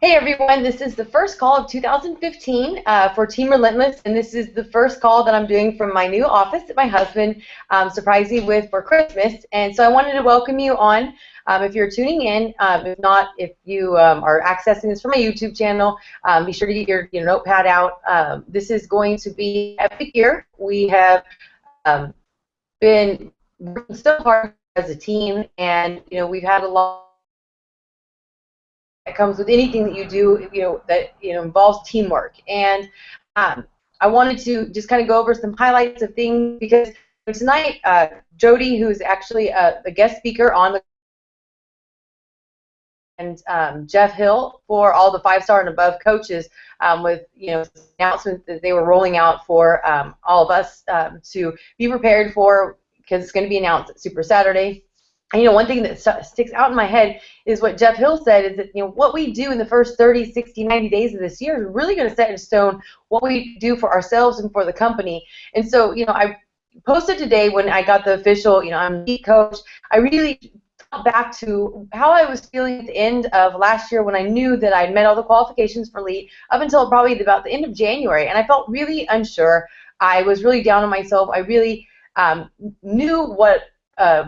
Hey everyone, this is the first call of 2015 for Team Relentless, and this is the first call that I'm doing from my new office that my husband surprised me with for Christmas. And so I wanted to welcome you on. If you're tuning in, if not, if you are accessing this from my YouTube channel, be sure to get your notepad out. This is going to be an epic year. We have been working so hard as a team, and we've had a lot that comes with anything that you do, that involves teamwork. And I wanted to just kind of go over some highlights of things because tonight, Jody, who is actually the guest speaker on the and Jeff Hill for all the 5-star and above coaches with announcements that they were rolling out for all of us to be prepared for, because it's going to be announced at Super Saturday. And one thing that sticks out in my head is what Jeff Hill said, is that what we do in the first 30, 60, 90 days of this year is really going to set in stone what we do for ourselves and for the company. And so I posted today when I got the official I'm lead coach. I really thought back to how I was feeling at the end of last year when I knew that I'd met all the qualifications for lead up until probably about the end of January, and I felt really unsure. I was really down on myself. I really knew what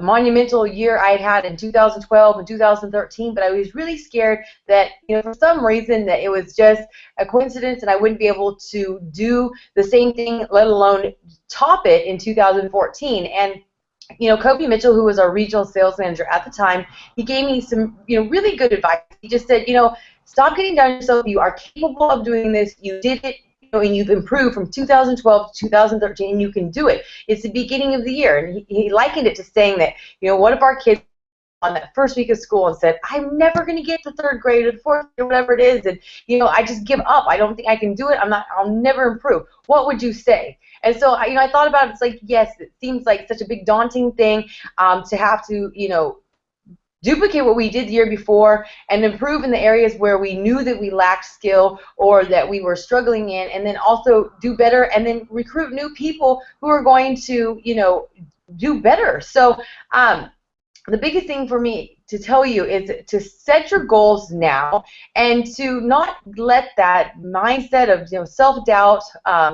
monumental year I had in 2012 and 2013, but I was really scared that for some reason that it was just a coincidence and I wouldn't be able to do the same thing, let alone top it in 2014. And Kobe Mitchell, who was our regional sales manager at the time, he gave me some really good advice. He just said, stop getting down on yourself. You are capable of doing this. You did it. And you've improved from 2012 to 2013, and you can do it. It's the beginning of the year, and he likened it to saying that, what if our kids on that first week of school and said, I'm never going to get to 3rd grade or the 4th grade or whatever it is, and I just give up. I don't think I can do it. I'll never improve. What would you say? And so I thought about it. It's like, yes, it seems like such a big daunting thing to have to duplicate what we did the year before and improve in the areas where we knew that we lacked skill or that we were struggling in, and then also do better and then recruit new people who are going to do better. So the biggest thing for me to tell you is to set your goals now and to not let that mindset of self-doubt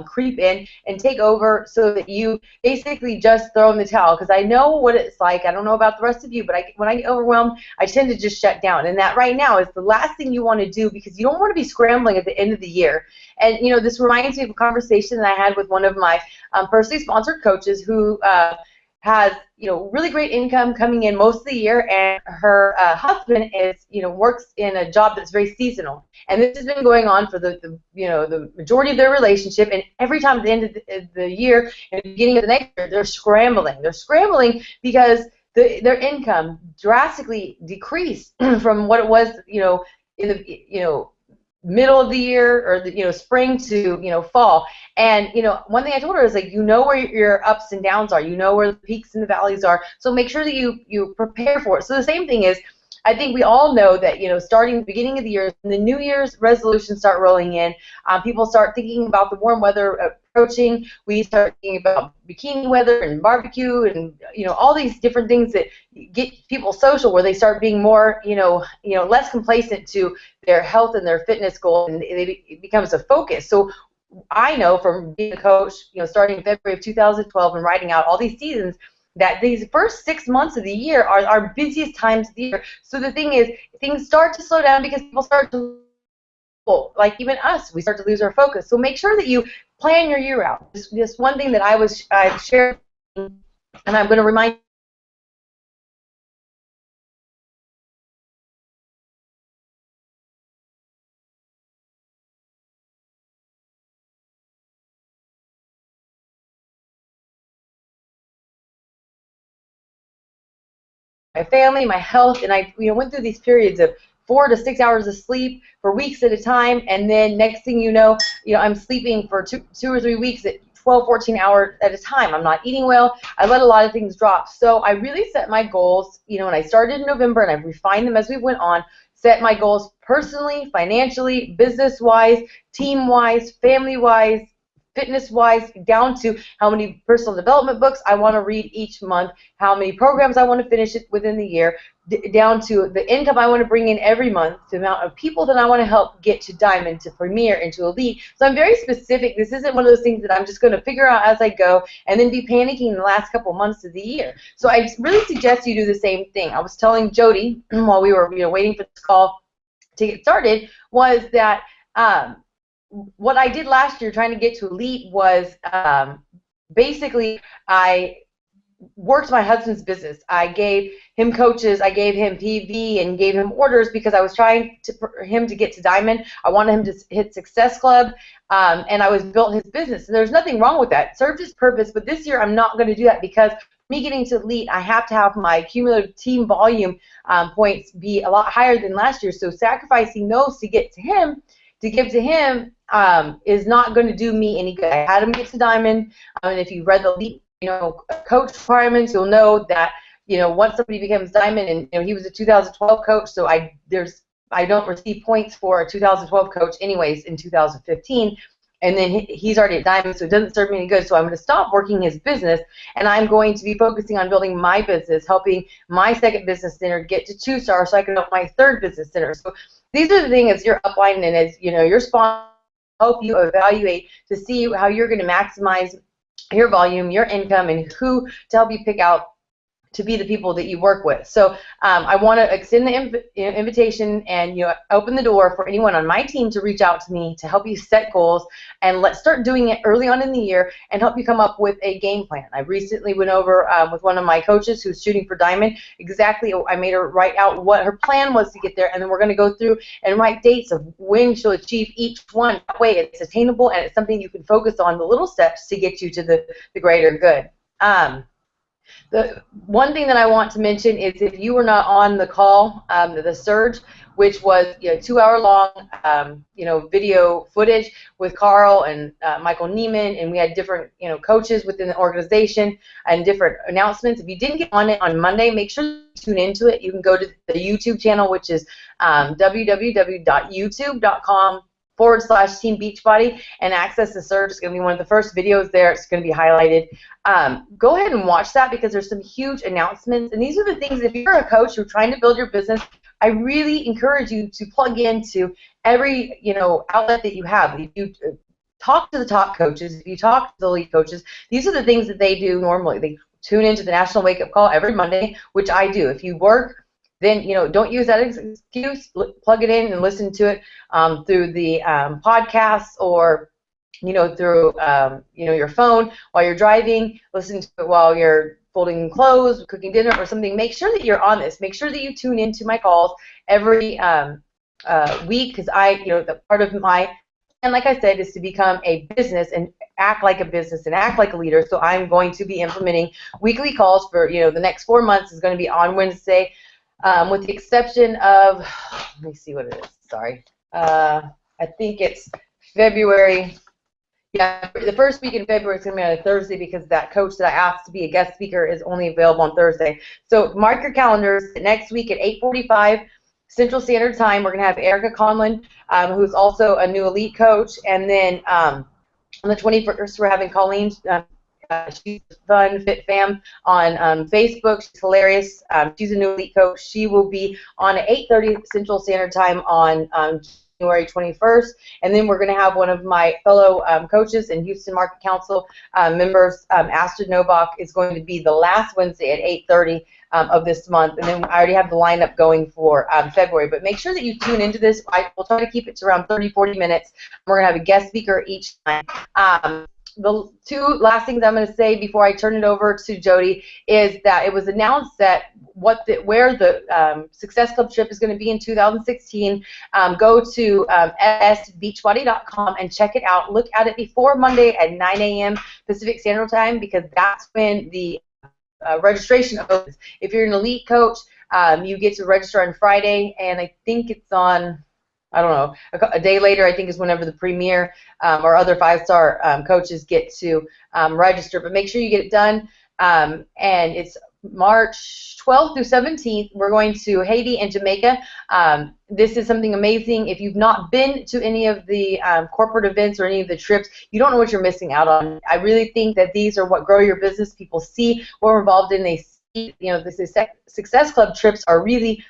creep in and take over, so that you basically just throw in the towel. Because I know what it's like. I don't know about the rest of you, but when I get overwhelmed, I tend to just shut down. And that right now is the last thing you want to do, because you don't want to be scrambling at the end of the year. And this reminds me of a conversation that I had with one of my personally sponsored coaches who has really great income coming in most of the year, and her husband is works in a job that's very seasonal, and this has been going on for the majority of their relationship. And every time at the end of the year and the beginning of the next year, they're scrambling because their income drastically decreased from what it was in the middle of the year, or the spring to fall. And one thing I told her is, like, where your ups and downs are, where the peaks and the valleys are, so make sure that you prepare for it. So the same thing is, I think we all know that starting the beginning of the year, when the New Year's resolutions start rolling in, people start thinking about the warm weather approaching. We start thinking about bikini weather and barbecue and all these different things that get people social, where they start being more less complacent to their health and their fitness goals, and it becomes a focus. So I know from being a coach, starting in February of 2012 and writing out all these seasons, that these first 6 months of the year are our busiest times of the year. So the thing is, things start to slow down because people start to, like even us, we start to lose our focus. So make sure that you plan your year out. This one thing that I shared, and I'm going to remind my family, my health, and I went through these periods of 4 to 6 hours of sleep for weeks at a time, and then next thing I'm sleeping for two or 3 weeks at 12, 14 hours at a time. I'm not eating well. I let a lot of things drop. So I really set my goals, and I started in November, and I refined them as we went on, set my goals personally, financially, business-wise, team-wise, family-wise, fitness-wise, down to how many personal development books I want to read each month, how many programs I want to finish it within the year, down to the income I want to bring in every month, the amount of people that I want to help get to Diamond, to Premier, and to Elite. So I'm very specific. This isn't one of those things that I'm just going to figure out as I go and then be panicking in the last couple months of the year. So I really suggest you do the same thing. I was telling Jody while we were waiting for this call to get started was that what I did last year trying to get to Elite was basically I worked my husband's business. I gave him coaches, I gave him PV, and gave him orders because I was trying for him to get to Diamond. I wanted him to hit Success Club, and I was built his business. And there's nothing wrong with that. It served its purpose, but this year I'm not going to do that because me getting to Elite, I have to have my cumulative team volume points be a lot higher than last year. So sacrificing those to get to him, to give to him, is not going to do me any good. I had him get to Diamond, and if you read the Elite, coach requirements, you'll know that once somebody becomes Diamond, and he was a 2012 coach, so I don't receive points for a 2012 coach anyways in 2015. And then he's already at Diamond, so it doesn't serve me any good. So I'm going to stop working his business, and I'm going to be focusing on building my business, helping my second business center get to 2-star so I can help my third business center. So these are the things as your upline and as your sponsor help you evaluate to see how you're going to maximize your volume, your income, and who to help you pick out to be the people that you work with. So I want to extend the invitation and open the door for anyone on my team to reach out to me to help you set goals, and let's start doing it early on in the year and help you come up with a game plan. I recently went over with one of my coaches who's shooting for Diamond exactly. I made her write out what her plan was to get there, and then we're going to go through and write dates of when she'll achieve each one. That way it's attainable and it's something you can focus on, the little steps to get you to the greater good. The one thing that I want to mention is if you were not on the call, the Surge, which was 2-hour long, video footage with Carl and Michael Neiman, and we had different coaches within the organization and different announcements. If you didn't get on it on Monday, make sure you tune into it. You can go to the YouTube channel, which is www.youtube.com/Team Beachbody and access the Surge. It's going to be one of the first videos there. It's going to be highlighted. Go ahead and watch that because there's some huge announcements. And these are the things, if you're a coach who's trying to build your business, I really encourage you to plug into every outlet that you have. If you talk to the top coaches, if you talk to the elite coaches, these are the things that they do normally. They tune into the National Wake Up Call every Monday, which I do. If you work, then don't use that excuse. Plug it in and listen to it through the podcasts or through your phone while you're driving. Listen to it while you're folding clothes, cooking dinner, or something. Make sure that you're on this. Make sure that you tune into my calls every week, because the part of my plan, like I said, is to become a business and act like a business and act like a leader. So I'm going to be implementing weekly calls for the next 4 months. Is going to be on Wednesday. With the exception of, let me see what it is, sorry. I think it's February. Yeah, the first week in February is going to be on a Thursday because that coach that I asked to be a guest speaker is only available on Thursday. So mark your calendars. Next week at 8:45 Central Standard Time, we're going to have Erica Conlon, who's also a new elite coach. And then on the 21st, we're having Colleen. She's a fun, fit fam on Facebook. She's hilarious. She's a new elite coach. She will be on at 8:30 Central Standard Time on January 21st. And then we're going to have one of my fellow coaches and Houston Market Council members, Astrid Novak, is going to be the last Wednesday at 8:30 of this month. And then I already have the lineup going for February. But make sure that you tune into this. We'll try to keep it to around 30-40 minutes. We're going to have a guest speaker each time. The two last things I'm going to say before I turn it over to Jody is that it was announced that where the Success Club trip is going to be in 2016. Go to sbeachbody.com and check it out. Look at it before Monday at 9 a.m. Pacific Standard Time because that's when the registration opens. If you're an elite coach, you get to register on Friday, and I think it's on, I don't know, a day later, I think, is whenever the Premier or other 5-star coaches get to register. But make sure you get it done. And it's March 12th through 17th, we're going to Haiti and Jamaica. This is something amazing. If you've not been to any of the corporate events or any of the trips, you don't know what you're missing out on. I really think that these are what grow your business. People see what we're involved in. They see, the Success Club trips are really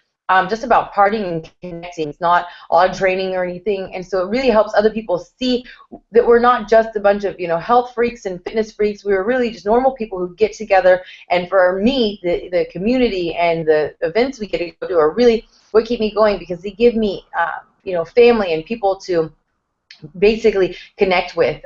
just about partying and connecting. It's not a lot of training or anything, and so it really helps other people see that we're not just a bunch of health freaks and fitness freaks. We were really just normal people who get together. And for me, the community and the events we get to go to are really what keep me going, because they give me family and people to basically connect with.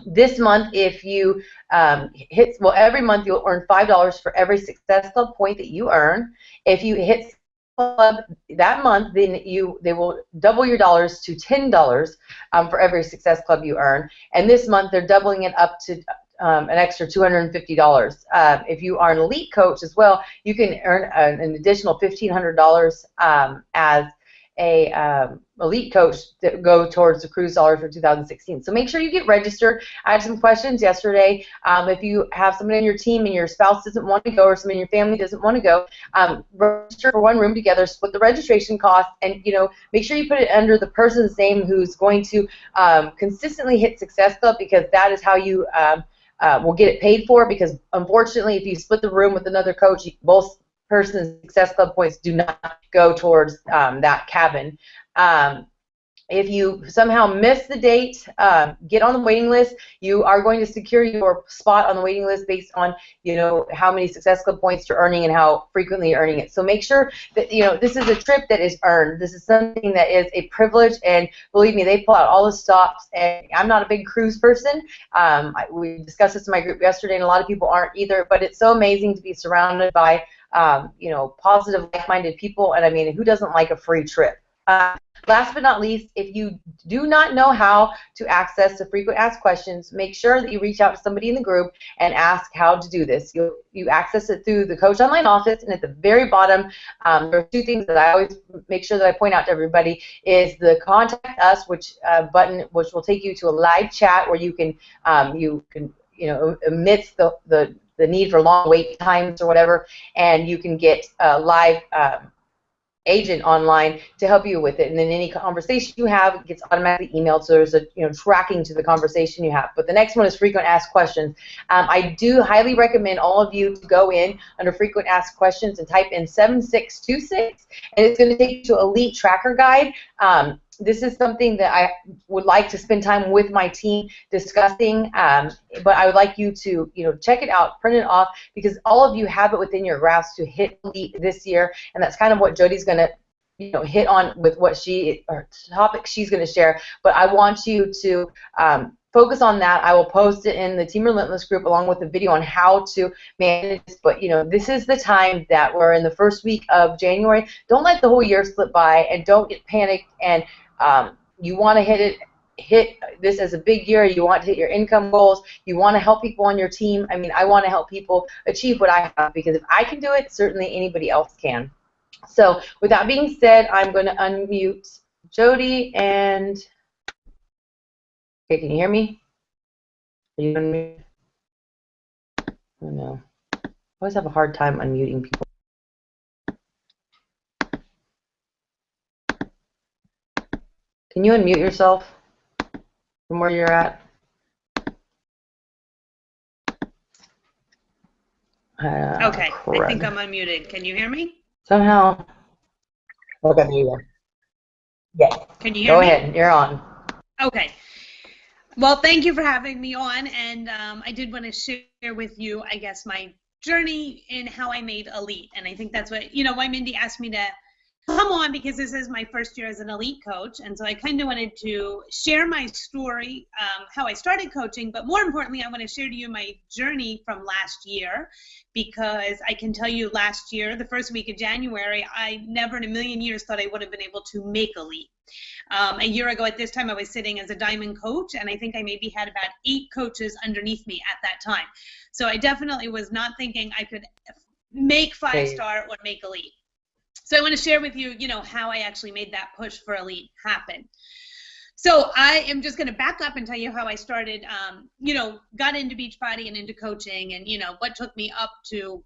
This month, if you every month you'll earn $5 for every Success Club point that you earn. If you hit Club that month, then they will double your dollars to $10 for every Success Club you earn. And this month they're doubling it up to an extra $250. If you are an elite coach as well, you can earn an additional $1,500 as a elite coach that go towards the cruise dollars for 2016. So make sure you get registered. I had some questions yesterday. If you have someone in your team and your spouse doesn't want to go, or someone in your family doesn't want to go, register for one room together, split the registration cost, and make sure you put it under the person's name who's going to consistently hit Success Club, because that is how you will get it paid for. Because unfortunately, if you split the room with another coach, both person's Success Club points do not go towards that cabin. If you somehow miss the date, get on the waiting list. You are going to secure your spot on the waiting list based on how many Success Club points you're earning and how frequently you're earning it. So make sure that this is a trip that is earned. This is something that is a privilege, and believe me, they pull out all the stops. And I'm not a big cruise person. We discussed this in my group yesterday, and a lot of people aren't either. But it's so amazing to be surrounded by positive, like-minded people. And I mean, who doesn't like a free trip? Last but not least, if you do not know how to access the frequent asked questions, make sure that you reach out to somebody in the group and ask how to do this. You access it through the Coach Online office, and at the very bottom, there are two things that I always make sure that I point out to everybody: is the Contact Us, button, which will take you to a live chat where you can amidst the need for long wait times or whatever, and you can get a live agent online to help you with it. And then any conversation you have gets automatically emailed, so there's a tracking to the conversation you have. But the next one is frequent asked questions. I do highly recommend all of you to go in under frequent asked questions and type in 7626, and it's going to take you to Elite Tracker Guide. This is something that I would like to spend time with my team discussing, but I would like you to check it out, print it off, because all of you have it within your grasp to hit Elite this year, and that's kind of what Jody's going to hit on with what topic she's going to share. But I want you to focus on that. I will post it in the Team Relentless group along with a video on how to manage this. But this is the time that we're in the first week of January. Don't let the whole year slip by, and don't get panicked. And you want to hit this as a big year. You want to hit your income goals. You want to help people on your team. I mean, I want to help people achieve what I have, because if I can do it, certainly anybody else can. So with that being said, I'm going to unmute Jody and. Okay, can you hear me? Are you unmuted? Oh no. I always have a hard time unmuting people. Can you unmute yourself from where you're at? Okay, crud. I think I'm unmuted. Can you hear me? Somehow. Okay, there you go. Yes. Can you hear me? Go ahead, you're on. Okay. Well, thank you for having me on, and I did want to share with you, I guess, my journey in how I made Elite, and I think that's what, why Mindy asked me to come on, because this is my first year as an Elite coach, and so I kind of wanted to share my story, how I started coaching, but more importantly, I want to share to you my journey from last year, because I can tell you last year, the first week of January, I never in a million years thought I would have been able to make Elite. A year ago at this time, I was sitting as a diamond coach, and I think I maybe had about 8 coaches underneath me at that time. So I definitely was not thinking I could make 5-star or make Elite. So I want to share with you, how I actually made that push for Elite happen. So I am just going to back up and tell you how I started, got into Beachbody and into coaching, and, what took me up to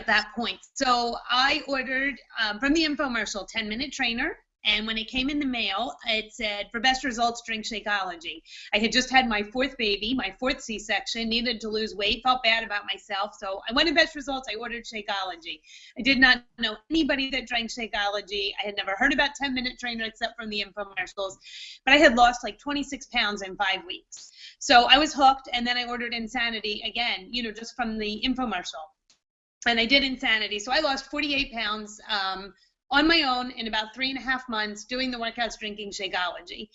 that point. So I ordered from the infomercial 10-minute trainer. And when it came in the mail, it said, for best results, drink Shakeology. I had just had my fourth baby, my fourth C-section, needed to lose weight, felt bad about myself. So I wanted best results. I ordered Shakeology. I did not know anybody that drank Shakeology. I had never heard about 10-minute trainer except from the infomercials. But I had lost like 26 pounds in 5 weeks. So I was hooked. And then I ordered Insanity again, just from the infomercial. And I did Insanity. So I lost 48 pounds on my own in about 3.5 months doing the workouts, drinking Shakeology.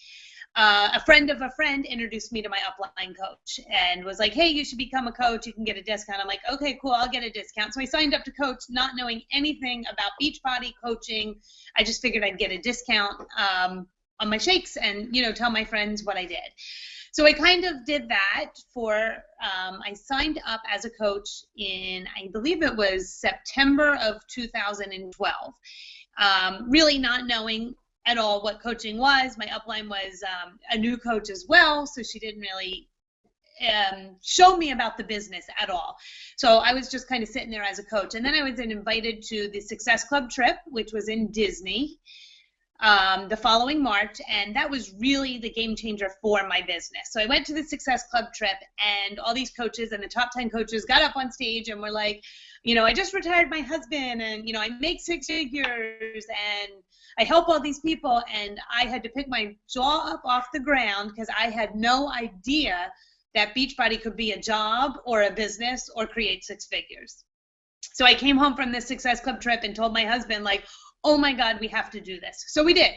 A friend of a friend introduced me to my upline coach and was like, hey, you should become a coach. You can get a discount. I'm like, okay, cool, I'll get a discount. So I signed up to coach, not knowing anything about Beachbody coaching. I just figured I'd get a discount on my shakes and, tell my friends what I did. So I kind of did that I signed up as a coach in, I believe it was September of 2012. Really not knowing at all what coaching was. My upline was a new coach as well, so she didn't really show me about the business at all. So I was just kind of sitting there as a coach. And then I was invited to the Success Club trip, which was in Disney, the following March, and that was really the game changer for my business. So I went to the Success Club trip, and all these coaches and the top 10 coaches got up on stage and were like, I just retired my husband, and I make 6 figures, and I help all these people. And I had to pick my jaw up off the ground because I had no idea that Beachbody could be a job or a business or create 6 figures. So I came home from this Success Club trip and told my husband, like, oh my God, we have to do this. So we did.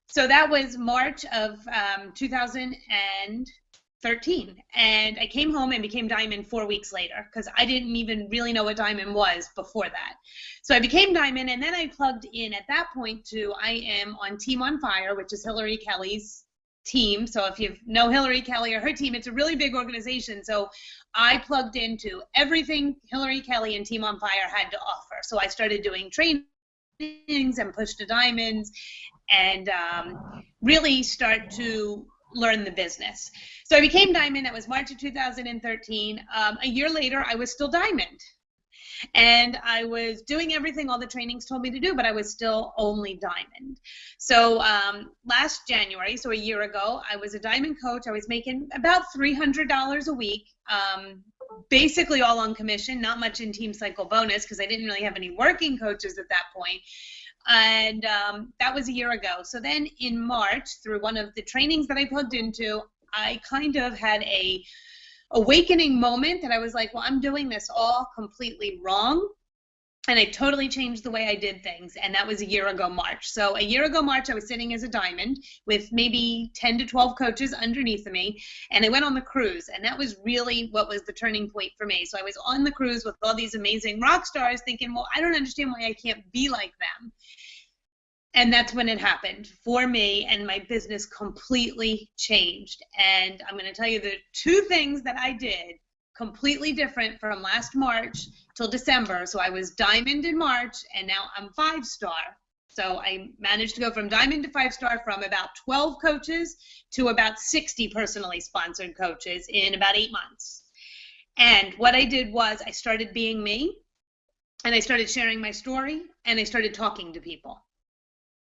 So that was March of 2013. And I came home and became Diamond 4 weeks later because I didn't even really know what Diamond was before that. So I became Diamond, and then I plugged in at that point to, I am on Team on Fire, which is Hillary Kelly's team. So if you know Hillary Kelly or her team, it's a really big organization. So I plugged into everything Hillary Kelly and Team on Fire had to offer. So I started doing trainings and push to diamonds and really start to learn the business. So I became Diamond. That was March of 2013. A year later, I was still Diamond. And I was doing everything all the trainings told me to do, but I was still only Diamond. So last January, so a year ago, I was a Diamond coach. I was making about $300 a week, basically all on commission, not much in Team Cycle bonus because I didn't really have any working coaches at that point. And that was a year ago. So then in March, through one of the trainings that I plugged into, I kind of had a awakening moment that I was like, well, I'm doing this all completely wrong. And I totally changed the way I did things. And that was a year ago, March. So a year ago, March, I was sitting as a Diamond with maybe 10 to 12 coaches underneath of me. And I went on the cruise. And that was really what was the turning point for me. So I was on the cruise with all these amazing rock stars thinking, well, I don't understand why I can't be like them. And that's when it happened for me, and my business completely changed. And I'm going to tell you the 2 things that I did completely different from last March till December. So I was Diamond in March, and now I'm 5-star. So I managed to go from Diamond to 5-star from about 12 coaches to about 60 personally sponsored coaches in about 8 months. And what I did was I started being me, and I started sharing my story, and I started talking to people.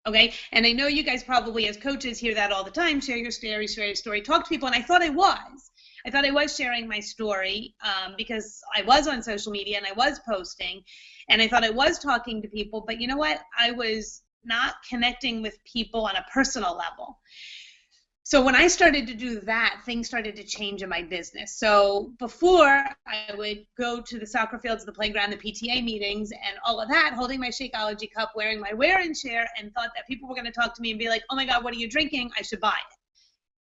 Okay, and I know you guys probably as coaches hear that all the time, share your story, talk to people, and I thought I was sharing my story because I was on social media and I was posting, and I thought I was talking to people, but you know what? I was not connecting with people on a personal level. So when I started to do that, things started to change in my business. So before, I would go to the soccer fields, the playground, the PTA meetings, and all of that, holding my Shakeology cup, wearing my wear and share, and thought that people were going to talk to me and be like, oh my God, what are you drinking? I should buy it.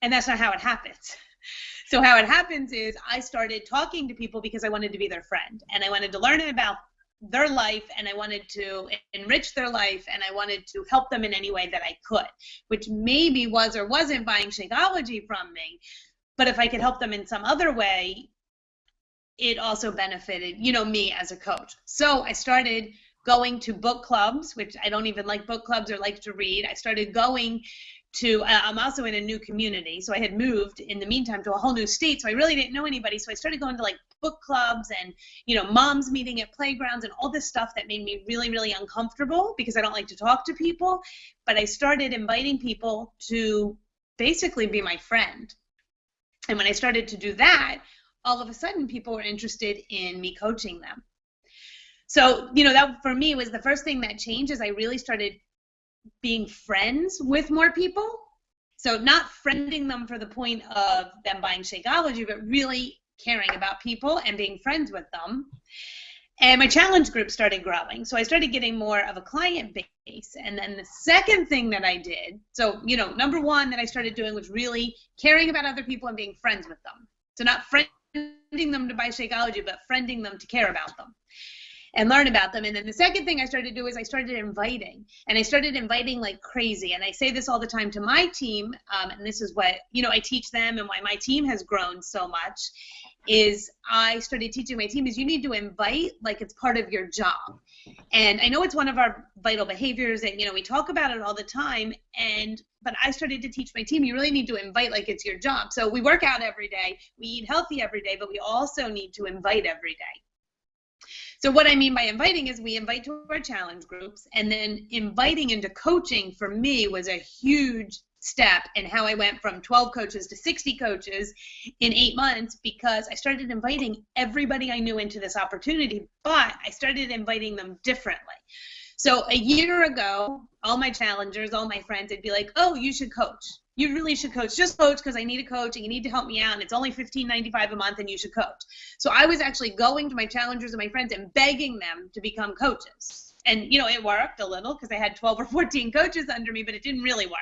And that's not how it happens. So how it happens is I started talking to people because I wanted to be their friend, and I wanted to learn about their life, and I wanted to enrich their life, and I wanted to help them in any way that I could, which maybe was or wasn't buying Shakeology from me. But if I could help them in some other way, it also benefited, me as a coach. So I started going to book clubs, which I don't even like book clubs or like to read. I started going to, I'm also in a new community. So I had moved in the meantime to a whole new state. So I really didn't know anybody. So I started going to like book clubs and, moms meeting at playgrounds and all this stuff that made me really, really uncomfortable because I don't like to talk to people. But I started inviting people to basically be my friend. And when I started to do that, all of a sudden people were interested in me coaching them. So, that for me was the first thing that changed is I really started being friends with more people. So not friending them for the point of them buying Shakeology, but really caring about people and being friends with them. And my challenge group started growing. So I started getting more of a client base. And then the second thing that I did, so, number one that I started doing was really caring about other people and being friends with them. So not friending them to buy Shakeology, but friending them to care about them and learn about them. And then the second thing I started to do is I started inviting. And I started inviting like crazy. And I say this all the time to my team, and this is what, I teach them and why my team has grown so much, is I started teaching my team is you need to invite like it's part of your job. And I know it's one of our vital behaviors and, we talk about it all the time. But I started to teach my team, you really need to invite like it's your job. So we work out every day, we eat healthy every day, but we also need to invite every day. So what I mean by inviting is we invite to our challenge groups, and then inviting into coaching for me was a huge step in how I went from 12 coaches to 60 coaches in 8 months, because I started inviting everybody I knew into this opportunity, but I started inviting them differently. So a year ago, all my challengers, all my friends, they'd be like, oh, you should coach. You really should coach. Just coach because I need a coach and you need to help me out. And it's only $15.95 a month and you should coach. So I was actually going to my challengers and my friends and begging them to become coaches. And, it worked a little because I had 12 or 14 coaches under me, but it didn't really work.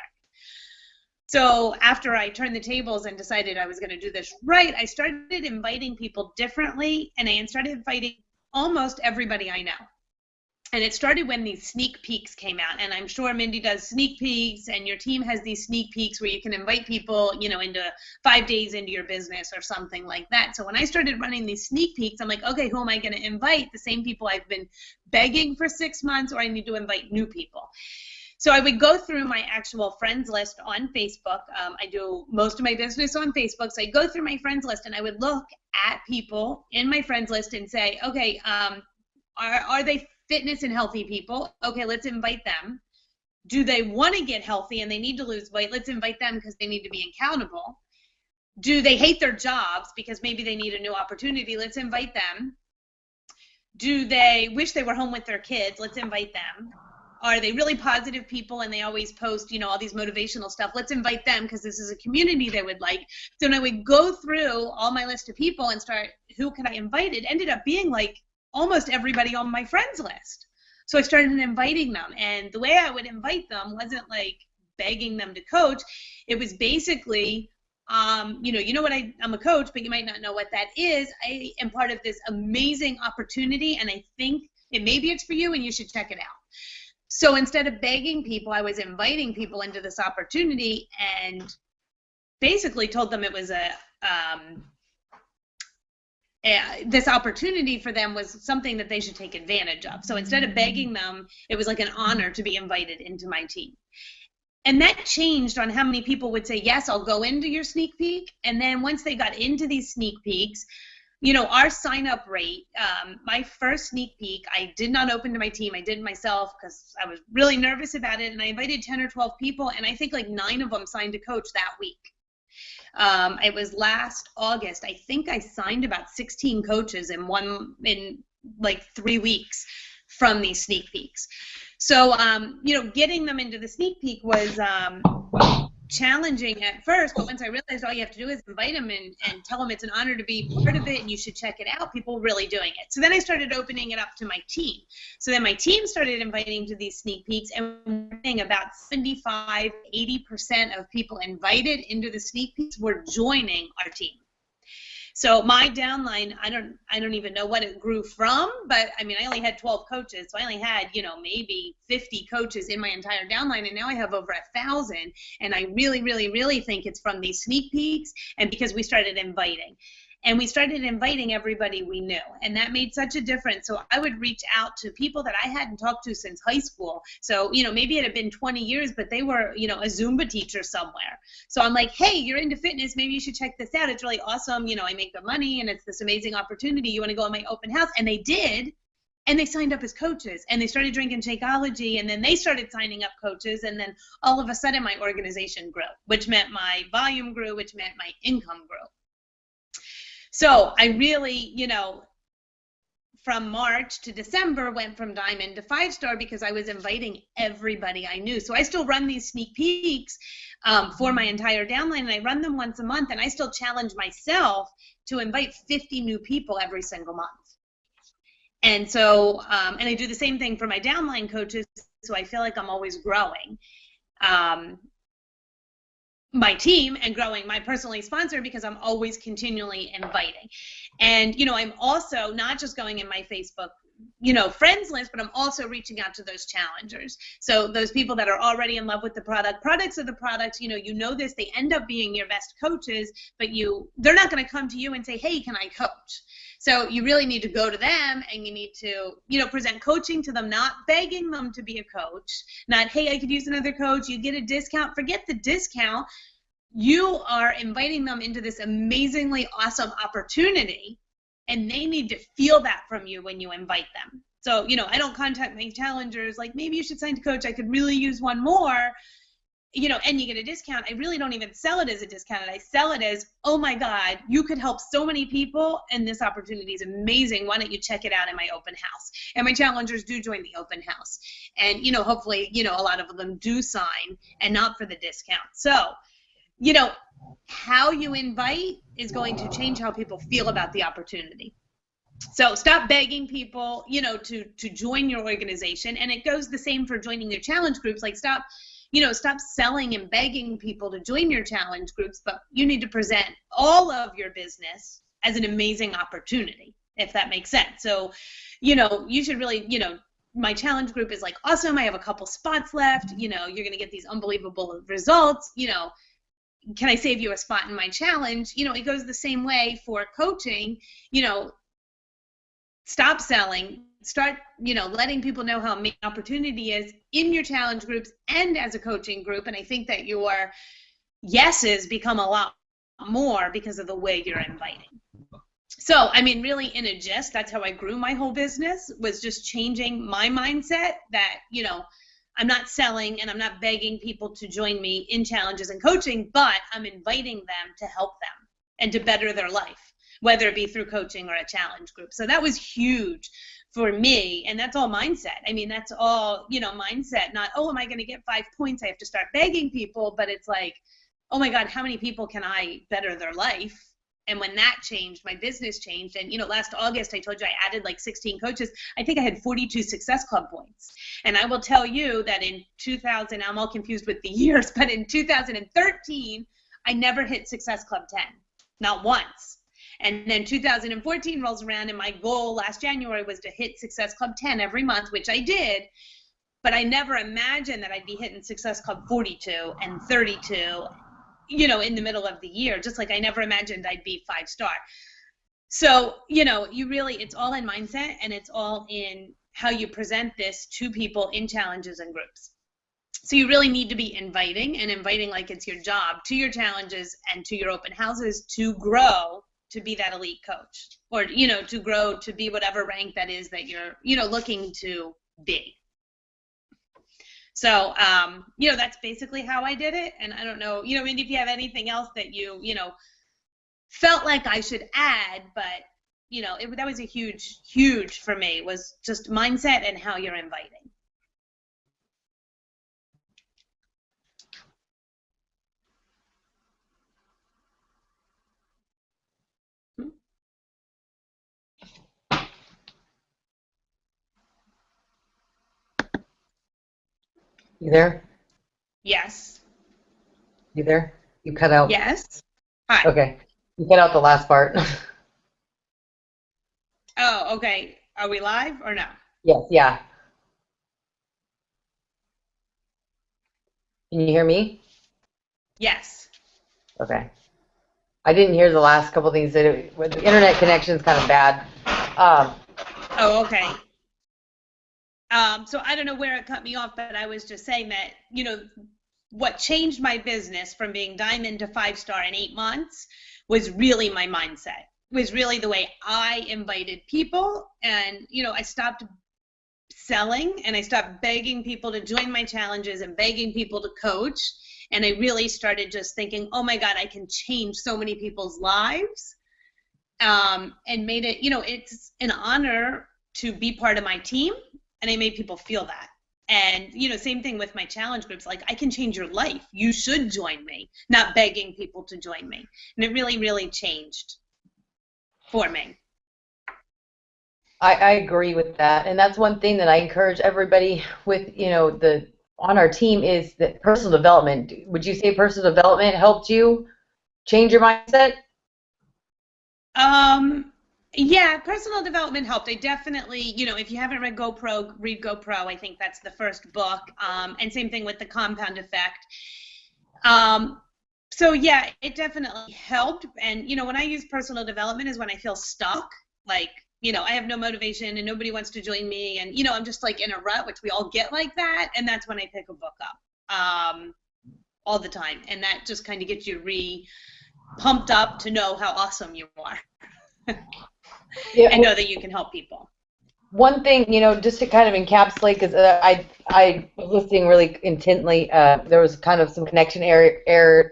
So after I turned the tables and decided I was going to do this right, I started inviting people differently, and I started inviting almost everybody I know. And it started when these sneak peeks came out, and I'm sure Mindy does sneak peeks, and your team has these sneak peeks where you can invite people, into 5 days into your business or something like that. So when I started running these sneak peeks, I'm like, okay, who am I going to invite? The same people I've been begging for 6 months, or I need to invite new people. So I would go through my actual friends list on Facebook. I do most of my business on Facebook. So I go through my friends list and I would look at people in my friends list and say, okay, are they fitness and healthy people? Okay, let's invite them. Do they want to get healthy and they need to lose weight? Let's invite them because they need to be accountable. Do they hate their jobs because maybe they need a new opportunity? Let's invite them. Do they wish they were home with their kids? Let's invite them. Are they really positive people and they always post, all these motivational stuff? Let's invite them because this is a community they would like. So when I would go through all my list of people and start, who can I invite? It ended up being like almost everybody on my friends list. So I started inviting them. And the way I would invite them wasn't like begging them to coach. It was basically, I'm a coach, but you might not know what that is. I am part of this amazing opportunity, and I think maybe it's for you and you should check it out. So instead of begging people, I was inviting people into this opportunity and basically told them it was this opportunity for them was something that they should take advantage of. So instead of begging them, it was like an honor to be invited into my team. And that changed on how many people would say, yes, I'll go into your sneak peek. And then once they got into these sneak peeks, our sign-up rate, my first sneak peek, I did not open to my team. I did it myself because I was really nervous about it. And I invited 10 or 12 people, and I think like 9 of them signed to coach that week. It was last August. I think I signed about 16 coaches in like 3 weeks from these sneak peeks. So, getting them into the sneak peek was challenging at first, but once I realized all you have to do is invite them and tell them it's an honor to be part of it and you should check it out, people were really doing it. So then I started opening it up to my team. So then my team started inviting to these sneak peeks, and about 75-80% of people invited into the sneak peeks were joining our team. So my downline, I don't even know what it grew from, but I mean, I only had 12 coaches, so I only had, maybe 50 coaches in my entire downline, and now I have over 1,000, and I really, really, really think it's from these sneak peeks and because we started inviting. And we started inviting everybody we knew, and that made such a difference. So I would reach out to people that I hadn't talked to since high school. So, maybe it had been 20 years, but they were, a Zumba teacher somewhere. So I'm like, hey, you're into fitness. Maybe you should check this out. It's really awesome. I make good money, and it's this amazing opportunity. You want to go on my open house? And they did. And they signed up as coaches, and they started drinking Shakeology, and then they started signing up coaches, and then all of a sudden my organization grew, which meant my volume grew, which meant my income grew. So I really, from March to December went from Diamond to 5-star because I was inviting everybody I knew. So I still run these sneak peeks for my entire downline, and I run them once a month, and I still challenge myself to invite 50 new people every single month. And so, and I do the same thing for my downline coaches, so I feel like I'm always growing my team and growing my personally sponsored because I'm always continually inviting. And, I'm also not just going in my Facebook, friends list, but I'm also reaching out to those challengers. So those people that are already in love with the product. Products are the products, this, they end up being your best coaches, but they're not going to come to you and say, hey, can I coach? So you really need to go to them, and you need to, present coaching to them, not begging them to be a coach, not, hey, I could use another coach, you get a discount. Forget the discount. You are inviting them into this amazingly awesome opportunity, and they need to feel that from you when you invite them. So, I don't contact my challengers like, maybe you should sign to coach. I could really use one more. And you get a discount. I really don't even sell it as a discount. I sell it as, oh my God, you could help so many people, and this opportunity is amazing. Why don't you check it out in my open house? And my challengers do join the open house. And, hopefully, a lot of them do sign, and not for the discount. So, how you invite is going to change how people feel about the opportunity. So stop begging people, to join your organization. And it goes the same for joining your challenge groups. Like stop selling and begging people to join your challenge groups, but you need to present all of your business as an amazing opportunity, if that makes sense. So, you should really, my challenge group is like awesome. I have a couple spots left. You're going to get these unbelievable results. Can I save you a spot in my challenge? It goes the same way for coaching. Stop selling. Start, letting people know how amazing opportunity is in your challenge groups and as a coaching group. And I think that your yeses become a lot more because of the way you're inviting. So, really, in a gist, that's how I grew my whole business, was just changing my mindset that, I'm not selling and I'm not begging people to join me in challenges and coaching, but I'm inviting them to help them and to better their life, whether it be through coaching or a challenge group. So that was huge for me, and that's all mindset. That's all, mindset, not, oh, am I going to get 5 points? I have to start begging people, but it's like, oh my God, how many people can I better their life? And when that changed, my business changed. And, last August, I told you I added like 16 coaches. I think I had 42 Success Club points. And I will tell you that in 2000, I'm all confused with the years, but in 2013, I never hit Success Club 10, not once. And then 2014 rolls around, and my goal last January was to hit Success Club 10 every month, which I did. But I never imagined that I'd be hitting Success Club 42 and 32 in the middle of the year, just like I never imagined I'd be 5-star. So, you really, it's all in mindset, and it's all in how you present this to people in challenges and groups. So you really need to be inviting like it's your job to your challenges and to your open houses to grow to be that elite coach, or, to grow to be whatever rank that is that you're, looking to be. So, that's basically how I did it. And I don't know, Mindy, if you have anything else that you felt like I should add, but, that was a huge for me, was just mindset and how you're inviting. You there? Yes. You there? You cut out. Yes. Hi. Okay. You cut out the last part. Oh, okay. Are we live or no? Yes, yeah. Can you hear me? Yes. Okay. I didn't hear the last couple things. That the internet connection is kind of bad. Oh, okay. So I don't know where it cut me off, but I was just saying that, what changed my business from being diamond to 5-star in 8 months was really my mindset, was really the way I invited people. And, I stopped selling and I stopped begging people to join my challenges and begging people to coach. And I really started just thinking, oh my God, I can change so many people's lives. And made it, it's an honor to be part of my team. And I made people feel that. And, same thing with my challenge groups. Like, I can change your life. You should join me, not begging people to join me. And it really, really changed for me. I agree with that, and that's one thing that I encourage everybody with, the on our team is that personal development. Would you say personal development helped you change your mindset? Yeah, personal development helped. I definitely, if you haven't read GoPro, read GoPro. I think that's the first book. And same thing with the compound effect. So yeah, it definitely helped. And, when I use personal development is when I feel stuck, like, I have no motivation and nobody wants to join me. And, I'm just like in a rut, which we all get like that. And that's when I pick a book up all the time. And that just kind of gets you pumped up to know how awesome you are. Yeah, and know that you can help people. One thing, just to kind of encapsulate, because I was listening really intently. There was kind of some connection areas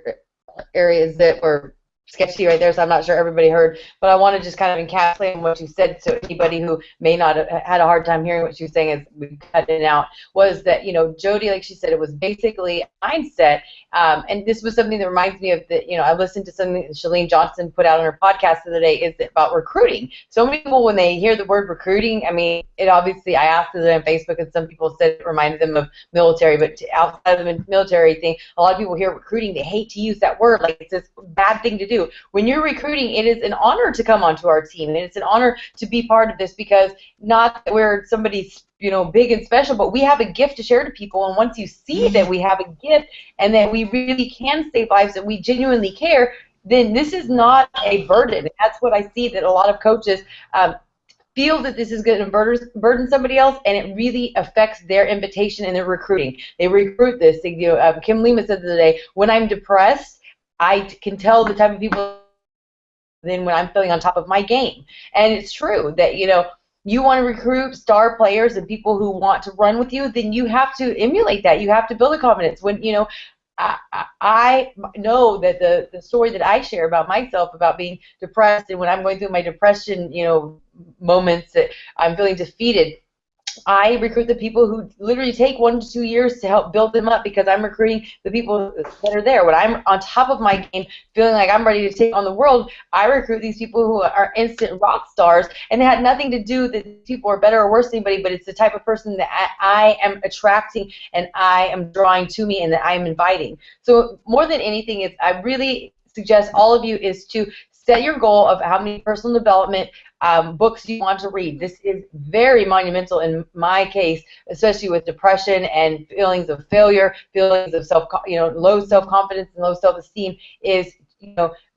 that were sketchy right there, so I'm not sure everybody heard. But I want to just kind of encapsulate what you said, so anybody who may not have had a hard time hearing what you were saying as we cut it out, was that, Jody, like she said, it was basically mindset. And this was something that reminds me of that, I listened to something that Chalene Johnson put out on her podcast the other day, is about recruiting. So many people, when they hear the word recruiting, I mean, it obviously, I asked it on Facebook, and some people said it reminded them of military, but outside of the military thing, a lot of people hear recruiting, they hate to use that word, like it's this bad thing to do. When you're recruiting, it is an honor to come onto our team, and it's an honor to be part of this, because not that we're somebody's big and special, but we have a gift to share to people. And once you see that we have a gift and that we really can save lives and we genuinely care, then this is not a burden. That's what I see, that a lot of coaches feel that this is going to burden somebody else, and it really affects their invitation and their recruiting. They recruit this. Kim Lima said the other day, when I'm depressed, I can tell the type of people than when I'm feeling on top of my game. And it's true that, you want to recruit star players and people who want to run with you, then you have to emulate that. You have to build a confidence. When, I know that the story that I share about myself, about being depressed, and when I'm going through my depression, moments that I'm feeling defeated, I recruit the people who literally take 1 to 2 years to help build them up, because I'm recruiting the people that are there. When I'm on top of my game, feeling like I'm ready to take on the world, I recruit these people who are instant rock stars, and it had nothing to do that people are better or worse than anybody, but it's the type of person that I am attracting and I am drawing to me and that I'm inviting. So more than anything, I really suggest all of you is to set your goal of how many personal development books you want to read. This is very monumental in my case, especially with depression and feelings of failure, feelings of low self-confidence and low self-esteem. Is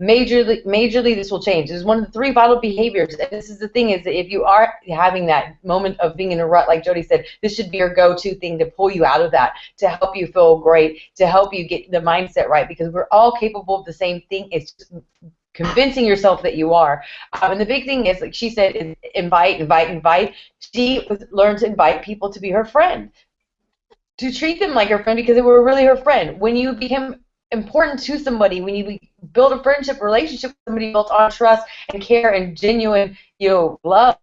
majorly this will change. This is one of the 3 vital behaviors. And this is the thing, is that if you are having that moment of being in a rut, like Jody said, this should be your go-to thing to pull you out of that, to help you feel great, to help you get the mindset right, because we're all capable of the same thing. It's just convincing yourself that you are. And the big thing is, like she said, is invite. She learned to invite people to be her friend, to treat them like her friend, because they were really her friend. When you become important to somebody, when you build a friendship relationship with somebody built on trust and care and genuine, love,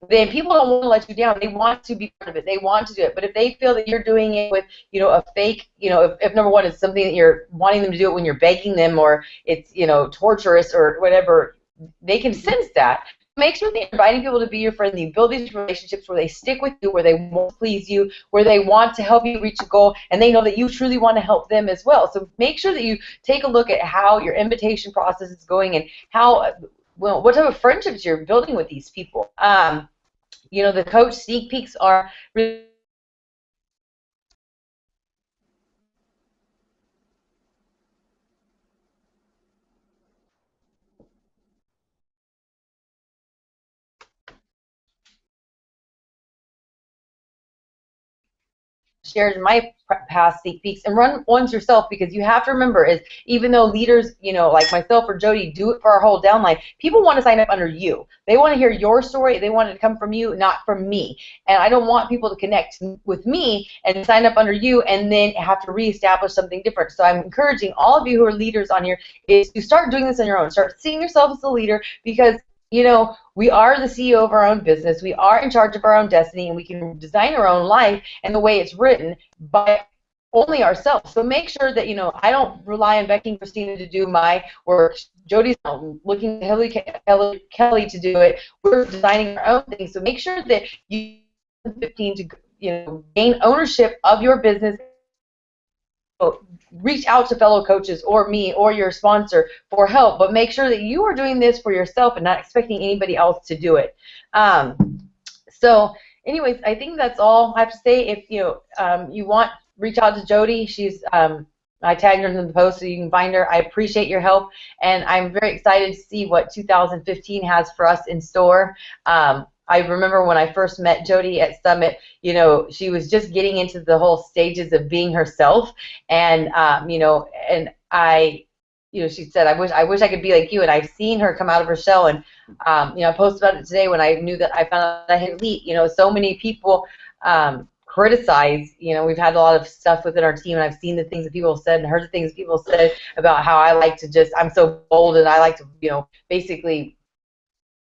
then people don't want to let you down. They want to be part of it. They want to do it. But if they feel that you're doing it with, a fake, if number one, it's something that you're wanting them to do it when you're begging them, or it's, torturous or whatever, they can sense that. Make sure that you're inviting people to be your friend, that you build these relationships where they stick with you, where they want to please you, where they want to help you reach a goal, and they know that you truly want to help them as well. So make sure that you take a look at how your invitation process is going, and how, what type of friendships you're building with these people. The coach sneak peeks are really shared in my past sneak peeks, and run ones yourself, because you have to remember is even though leaders, like myself or Jody, do it for our whole downline, people want to sign up under you. They want to hear your story. They want it to come from you, not from me. And I don't want people to connect with me and sign up under you and then have to reestablish something different. So I'm encouraging all of you who are leaders on here is to start doing this on your own. Start seeing yourself as a leader, because we are the CEO of our own business. We are in charge of our own destiny, and we can design our own life and the way it's written by only ourselves. So make sure that, I don't rely on Becky and Christina to do my work. Jody's not looking at Kelly to do it. We're designing our own thing. So make sure that you 15 to gain ownership of your business. Reach out to fellow coaches or me or your sponsor for help, but make sure that you are doing this for yourself and not expecting anybody else to do it. So anyways, I think that's all I have to say. If you want, reach out to Jody. She's I tagged her in the post so you can find her. I appreciate your help, and I'm very excited to see what 2015 has for us in store. I remember when I first met Jody at Summit, she was just getting into the whole stages of being herself, and and she said, I wish I could be like you, and I've seen her come out of her shell, and I posted about it today when I knew that I found out I had elite. So many people criticize, we've had a lot of stuff within our team, and I've seen the things that people said and heard the things people said about how I like to I'm so bold, and I like to, basically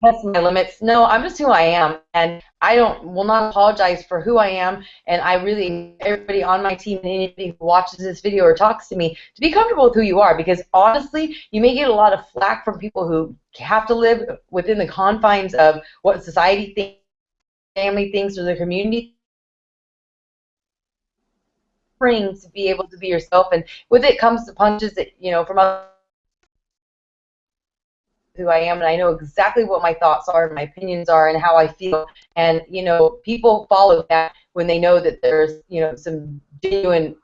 test my limits. No, I'm just who I am, and I will not apologize for who I am, and I really, everybody on my team and anybody who watches this video or talks to me, to be comfortable with who you are, because honestly, you may get a lot of flack from people who have to live within the confines of what society thinks, family thinks, or the community brings, to be able to be yourself, and with it comes the punches that, from others, who I am, and I know exactly what my thoughts are and my opinions are and how I feel, and people follow that when they know that there's some genuine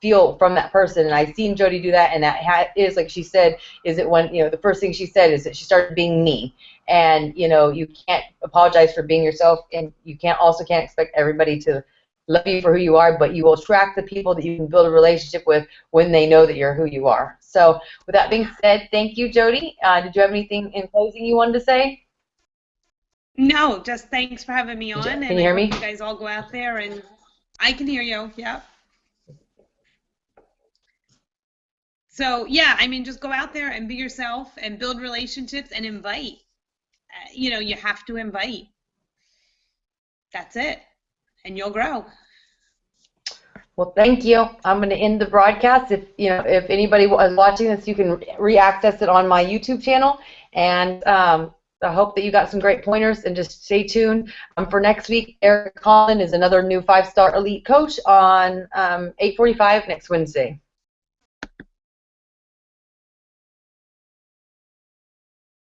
feel from that person. And I've seen Jody do that, and that is, like she said, is it when the first thing she said is that she started being me, and you can't apologize for being yourself, and you can't expect everybody to love you for who you are, but you will attract the people that you can build a relationship with when they know that you're who you are. So with that being said, thank you, Jody. Did you have anything in closing you wanted to say? No, just thanks for having me on. Can you hear me? You guys all go out there, and I can hear you. Yeah. So yeah, just go out there and be yourself and build relationships and invite. You have to invite. That's it. And you'll grow. Well, thank you. I'm going to end the broadcast. If anybody is watching this, you can re-access it on my YouTube channel. And I hope that you got some great pointers. And just stay tuned for next week. Eric Collin is another new 5-star elite coach on 8:45 next Wednesday.